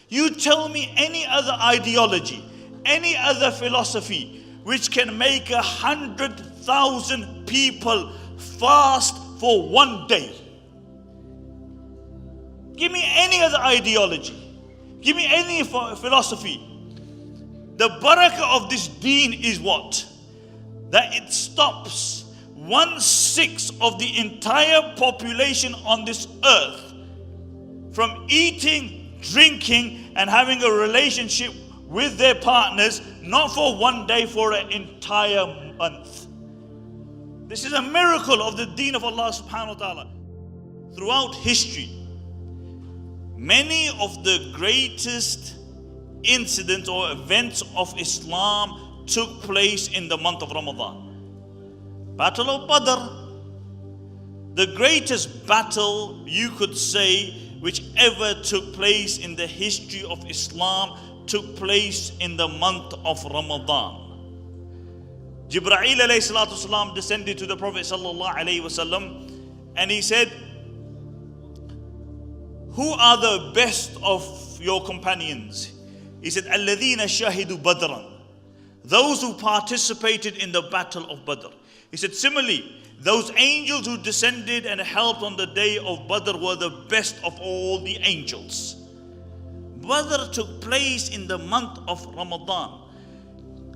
You tell me any other ideology, any other philosophy which can make 100,000 people fast for one day. Give me any other ideology. Give me any philosophy. The barakah of this deen is what? That it stops 1/6 of the entire population on this earth from eating, drinking, and having a relationship with their partners, not for one day, for an entire month. This is a miracle of the deen of Allah subhanahu wa ta'ala. Throughout history, many of the greatest incidents or events of Islam took place in the month of Ramadan. Battle of Badr, the greatest battle you could say which ever took place in the history of Islam, took place in the month of Ramadan. Jibreel alayhi salatu wasalam descended to the Prophet sallallahu alayhi wasallam, and he said, who are the best of your companions? He said, alladhina shahidu badran, those who participated in the battle of Badr. He said, similarly, those angels who descended and helped on the day of Badr were the best of all the angels. Badr took place in the month of Ramadan.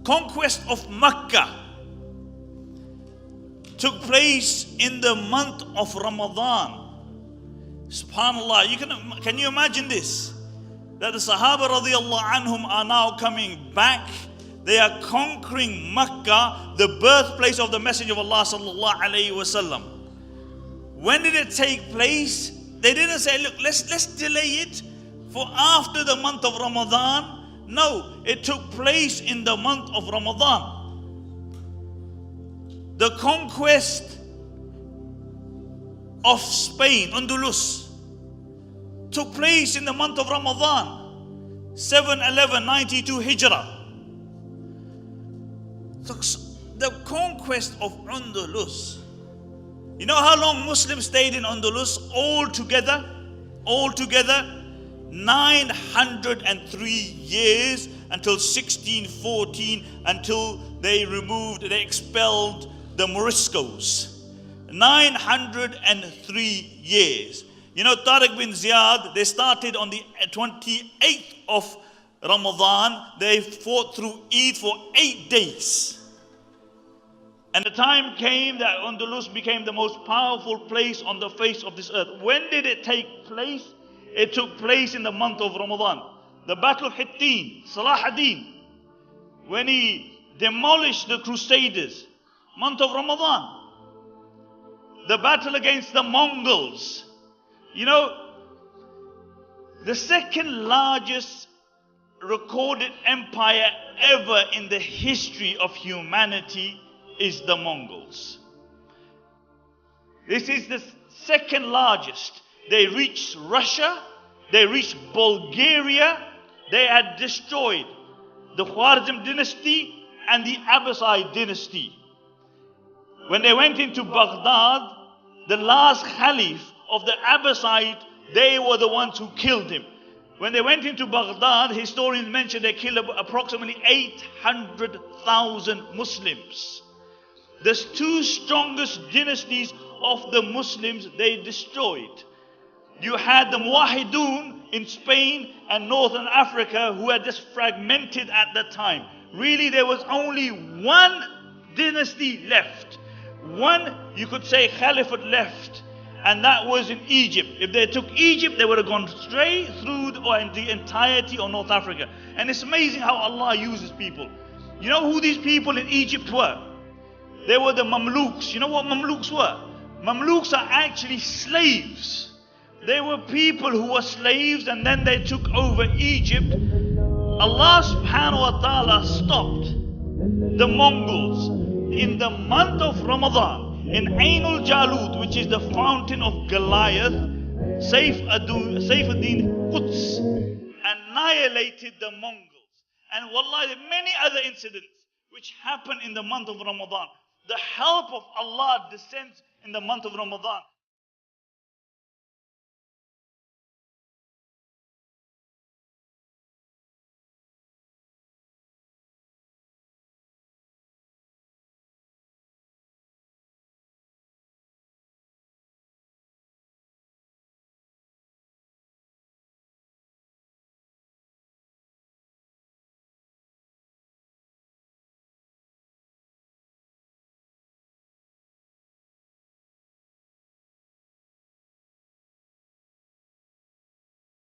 Conquest of Mecca took place in the month of Ramadan. Subhanallah, can you imagine this? That the Sahaba radiallahu anhum are now coming back. They are conquering Mecca, the birthplace of the Messenger of Allah sallallahu alaihi wasallam. When did it take place? They didn't say, look, let's delay it for after the month of Ramadan. No, it took place in the month of Ramadan. The conquest of Spain, Andalus, took place in the month of Ramadan, 7/11/92 Hijrah. The conquest of Andalus. You know how long Muslims stayed in Andalus altogether? 903 years, until 1614, until they expelled the Moriscos. 903 years. You know, Tariq bin Ziyad, they started on the 28th of Ramadan. They fought through Eid for 8 days. And the time came that Andalus became the most powerful place on the face of this earth. When did it take place? It took place in the month of Ramadan. The Battle of Hittin, Salah ad-Din, when he demolished the Crusaders, month of Ramadan. The battle against the Mongols. You know, the second largest recorded empire ever in the history of humanity is the Mongols. This is the second largest. They reached Russia, they reached Bulgaria, they had destroyed the Khwarizm dynasty and the Abbasid dynasty. When they went into Baghdad, the last Caliph of the Abbasid, they were the ones who killed him. When they went into Baghdad, historians mention they killed approximately 800,000 Muslims. The two strongest dynasties of the Muslims they destroyed. You had the Muwahidun in Spain and Northern Africa, who had just fragmented at that time. Really, there was only one dynasty left. One, you could say, caliphate left. And that was in Egypt. If they took Egypt, they would have gone straight through the entirety of North Africa. And it's amazing how Allah uses people. You know who these people in Egypt were? They were the Mamluks. You know what Mamluks were? Mamluks are actually slaves. They were people who were slaves, and then they took over Egypt. Allah subhanahu wa ta'ala stopped the Mongols in the month of Ramadan. In Ainul Jalut, which is the fountain of Goliath, Saifuddin Quds annihilated the Mongols. And wallahi, many other incidents which happen in the month of Ramadan. The help of Allah descends in the month of Ramadan.